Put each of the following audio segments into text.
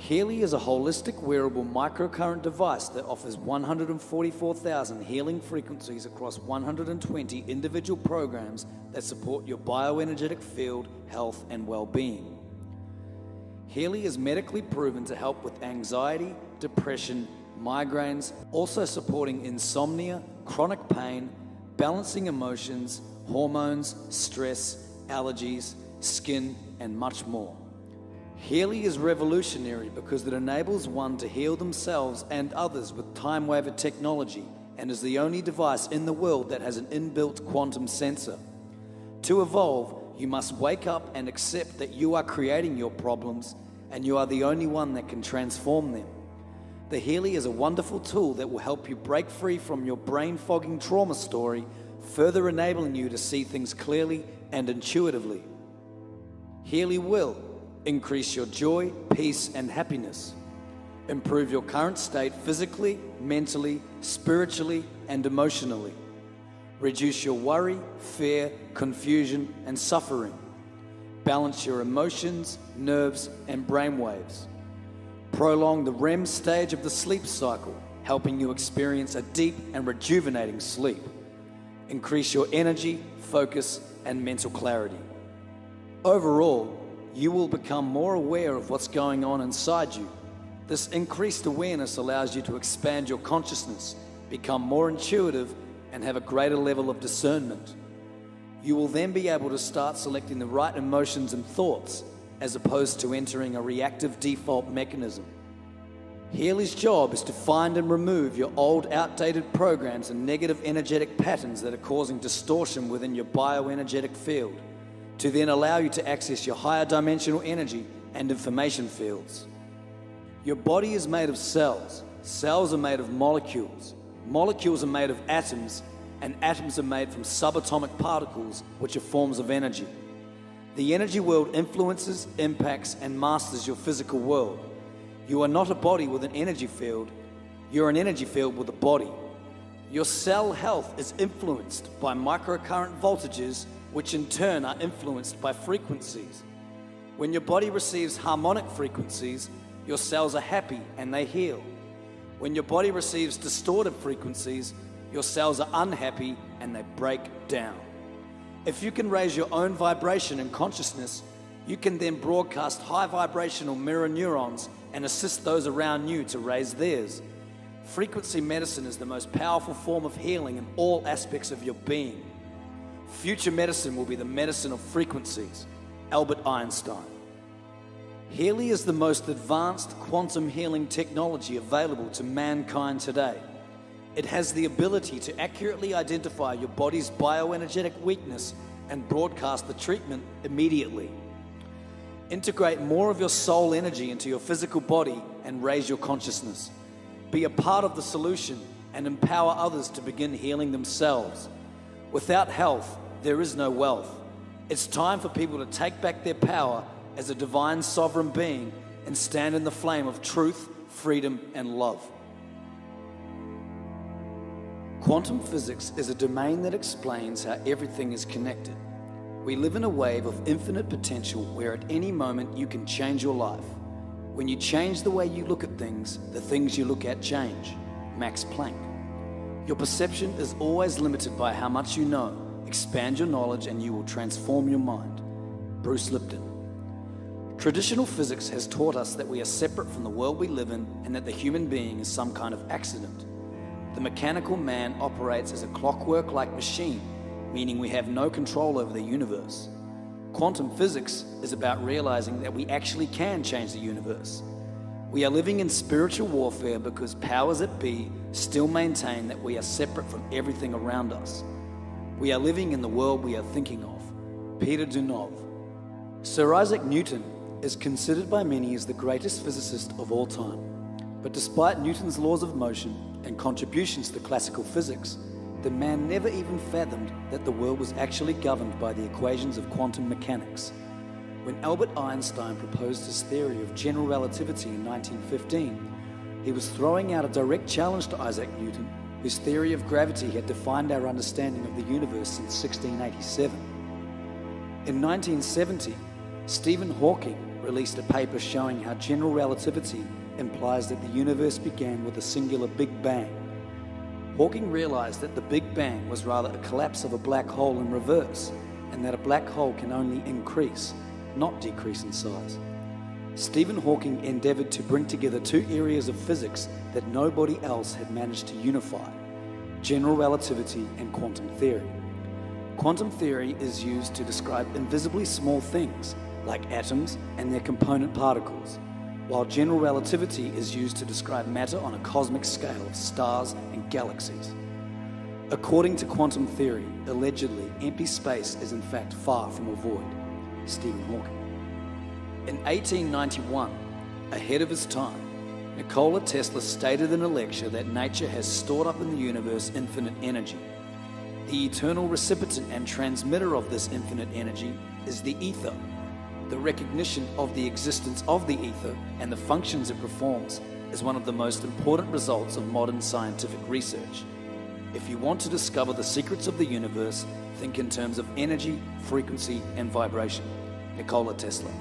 Healy is a holistic wearable microcurrent device that offers 144,000 healing frequencies across 120 individual programs that support your bioenergetic field, health, and well-being. Healy is medically proven to help with anxiety, depression, migraines, also supporting insomnia, chronic pain, balancing emotions, hormones, stress, allergies, skin, and much more. Healy is revolutionary because it enables one to heal themselves and others with time-wavered technology and is the only device in the world that has an inbuilt quantum sensor. To evolve, you must wake up and accept that you are creating your problems and you are the only one that can transform them. The Healy is a wonderful tool that will help you break free from your brain-fogging trauma story, further enabling you to see things clearly and intuitively. Healy will increase your joy, peace, and happiness. Improve your current state physically, mentally, spiritually, and emotionally. Reduce your worry, fear, confusion, and suffering. Balance your emotions, nerves, and brainwaves. Prolong the REM stage of the sleep cycle, helping you experience a deep and rejuvenating sleep. Increase your energy, focus, and mental clarity. Overall, you will become more aware of what's going on inside you. This increased awareness allows you to expand your consciousness, become more intuitive, and have a greater level of discernment. You will then be able to start selecting the right emotions and thoughts, as opposed to entering a reactive default mechanism. Healy's job is to find and remove your old, outdated programs and negative energetic patterns that are causing distortion within your bioenergetic field, to then allow you to access your higher dimensional energy and information fields. Your body is made of cells. Cells are made of molecules. Molecules are made of atoms, and atoms are made from subatomic particles, which are forms of energy. The energy world influences, impacts, and masters your physical world. You are not a body with an energy field. You're an energy field with a body. Your cell health is influenced by microcurrent voltages, which in turn are influenced by frequencies. When your body receives harmonic frequencies, your cells are happy and they heal. When your body receives distorted frequencies, your cells are unhappy and they break down. If you can raise your own vibration and consciousness, you can then broadcast high vibrational mirror neurons and assist those around you to raise theirs. Frequency medicine is the most powerful form of healing in all aspects of your being. Future medicine will be the medicine of frequencies. Albert Einstein. Healy is the most advanced quantum healing technology available to mankind today. It has the ability to accurately identify your body's bioenergetic weakness and broadcast the treatment immediately. Integrate more of your soul energy into your physical body and raise your consciousness. Be a part of the solution and empower others to begin healing themselves. Without health, there is no wealth. It's time for people to take back their power as a divine sovereign being and stand in the flame of truth, freedom, and love. Quantum physics is a domain that explains how everything is connected. We live in a wave of infinite potential where at any moment you can change your life. When you change the way you look at things, the things you look at change. Max Planck. Your perception is always limited by how much you know. Expand your knowledge and you will transform your mind. Bruce Lipton. Traditional physics has taught us that we are separate from the world we live in and that the human being is some kind of accident. The mechanical man operates as a clockwork-like machine, meaning we have no control over the universe. Quantum physics is about realizing that we actually can change the universe. We are living in spiritual warfare because powers that be still maintain that we are separate from everything around us. We are living in the world we are thinking of. Peter Dunov. Sir Isaac Newton is considered by many as the greatest physicist of all time. But despite Newton's laws of motion and contributions to classical physics, the man never even fathomed that the world was actually governed by the equations of quantum mechanics. When Albert Einstein proposed his theory of general relativity in 1915, he was throwing out a direct challenge to Isaac Newton, whose theory of gravity had defined our understanding of the universe since 1687. In 1970, Stephen Hawking released a paper showing how general relativity implies that the universe began with a singular Big Bang. Hawking realized that the Big Bang was rather a collapse of a black hole in reverse, and that a black hole can only increase, not decrease in size. Stephen Hawking endeavored to bring together two areas of physics that nobody else had managed to unify: general relativity and quantum theory. Quantum theory is used to describe invisibly small things, like atoms and their component particles, while general relativity is used to describe matter on a cosmic scale of stars and galaxies. According to quantum theory, allegedly, empty space is in fact far from a void. Stephen Hawking. In 1891, ahead of his time, Nikola Tesla stated in a lecture that nature has stored up in the universe infinite energy. The eternal recipient and transmitter of this infinite energy is the ether. The recognition of the existence of the ether and the functions it performs is one of the most important results of modern scientific research. If you want to discover the secrets of the universe, think in terms of energy, frequency, and vibration. Nikola Tesla.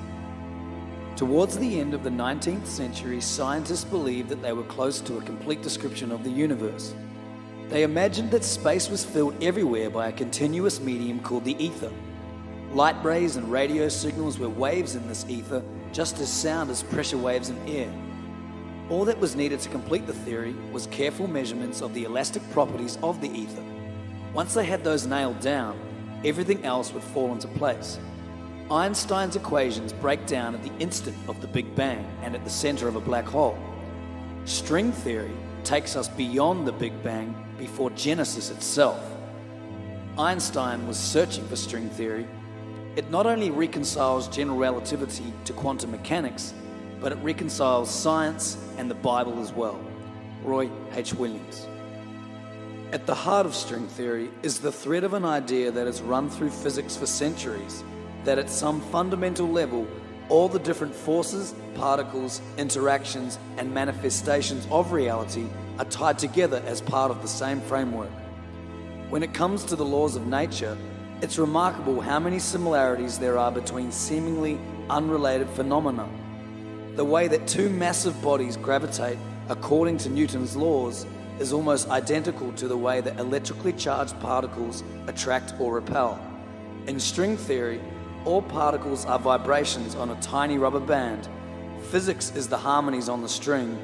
Towards the end of the 19th century, scientists believed that they were close to a complete description of the universe. They imagined that space was filled everywhere by a continuous medium called the ether. Light rays and radio signals were waves in this ether, just as sound is pressure waves in air. All that was needed to complete the theory was careful measurements of the elastic properties of the ether. Once they had those nailed down, everything else would fall into place. Einstein's equations break down at the instant of the Big Bang and at the center of a black hole. String theory takes us beyond the Big Bang before Genesis itself. Einstein was searching for string theory. It not only reconciles general relativity to quantum mechanics, but it reconciles science and the Bible as well. Roy H. Williams. At the heart of string theory is the thread of an idea that has run through physics for centuries, that at some fundamental level, all the different forces, particles, interactions, and manifestations of reality are tied together as part of the same framework. When it comes to the laws of nature, it's remarkable how many similarities there are between seemingly unrelated phenomena. The way that two massive bodies gravitate according to Newton's laws is almost identical to the way that electrically charged particles attract or repel. In string theory, all particles are vibrations on a tiny rubber band. Physics is the harmonies on the string.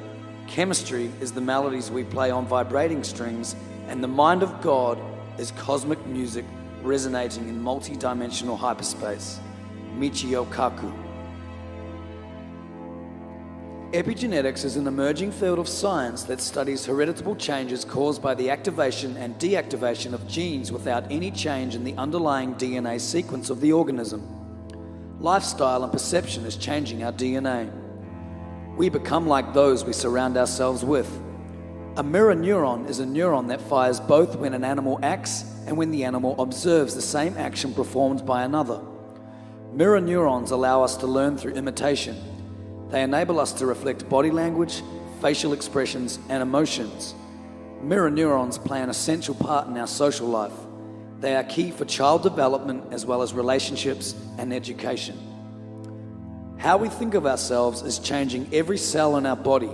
Chemistry is the melodies we play on vibrating strings. And the mind of God is cosmic music resonating in multi-dimensional hyperspace. Michio Kaku. Epigenetics is an emerging field of science that studies hereditable changes caused by the activation and deactivation of genes without any change in the underlying DNA sequence of the organism. Lifestyle and perception is changing our DNA. We become like those we surround ourselves with. A mirror neuron is a neuron that fires both when an animal acts and when the animal observes the same action performed by another. Mirror neurons allow us to learn through imitation. They enable us to reflect body language, facial expressions, and emotions. Mirror neurons play an essential part in our social life. They are key for child development as well as relationships and education. How we think of ourselves is changing every cell in our body.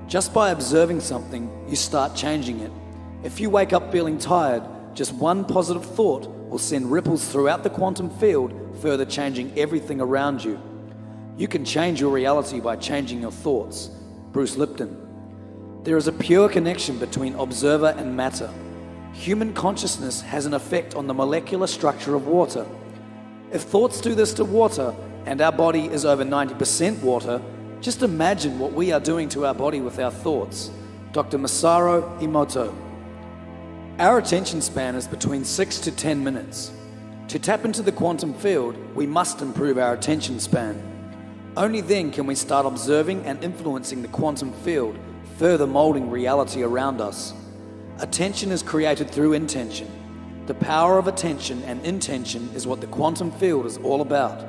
Just by observing something, you start changing it. If you wake up feeling tired, just one positive thought will send ripples throughout the quantum field, further changing everything around you. You can change your reality by changing your thoughts. Bruce Lipton. There is a pure connection between observer and matter. Human consciousness has an effect on the molecular structure of water. If thoughts do this to water, and our body is over 90% water, just imagine what we are doing to our body with our thoughts. Dr. Masaru Emoto. Our attention span is between 6 to 10 minutes. To tap into the quantum field, we must improve our attention span. Only then can we start observing and influencing the quantum field, further molding reality around us. Attention is created through intention. The power of attention and intention is what the quantum field is all about.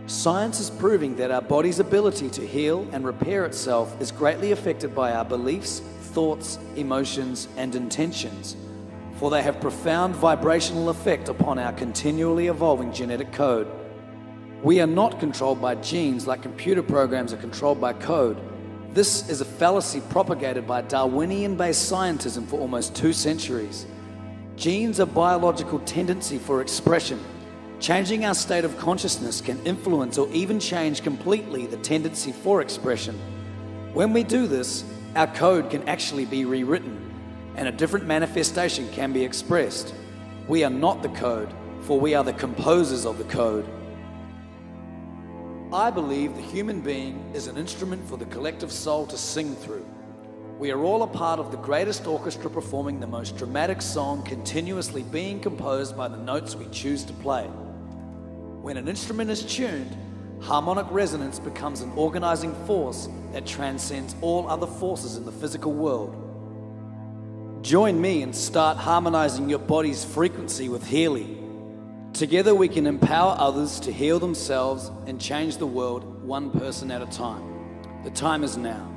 Science is proving that our body's ability to heal and repair itself is greatly affected by our beliefs, thoughts, emotions, and intentions, for they have profound vibrational effect upon our continually evolving genetic code. We are not controlled by genes like computer programs are controlled by code. This is a fallacy propagated by Darwinian-based scientism for almost 2 centuries. Genes are biological tendency for expression. Changing our state of consciousness can influence or even change completely the tendency for expression. When we do this, our code can actually be rewritten, and a different manifestation can be expressed. We are not the code, for we are the composers of the code. I believe the human being is an instrument for the collective soul to sing through. We are all a part of the greatest orchestra performing the most dramatic song continuously being composed by the notes we choose to play. When an instrument is tuned, harmonic resonance becomes an organizing force that transcends all other forces in the physical world. Join me and start harmonizing your body's frequency with Healy. Together we can empower others to heal themselves and change the world one person at a time. The time is now.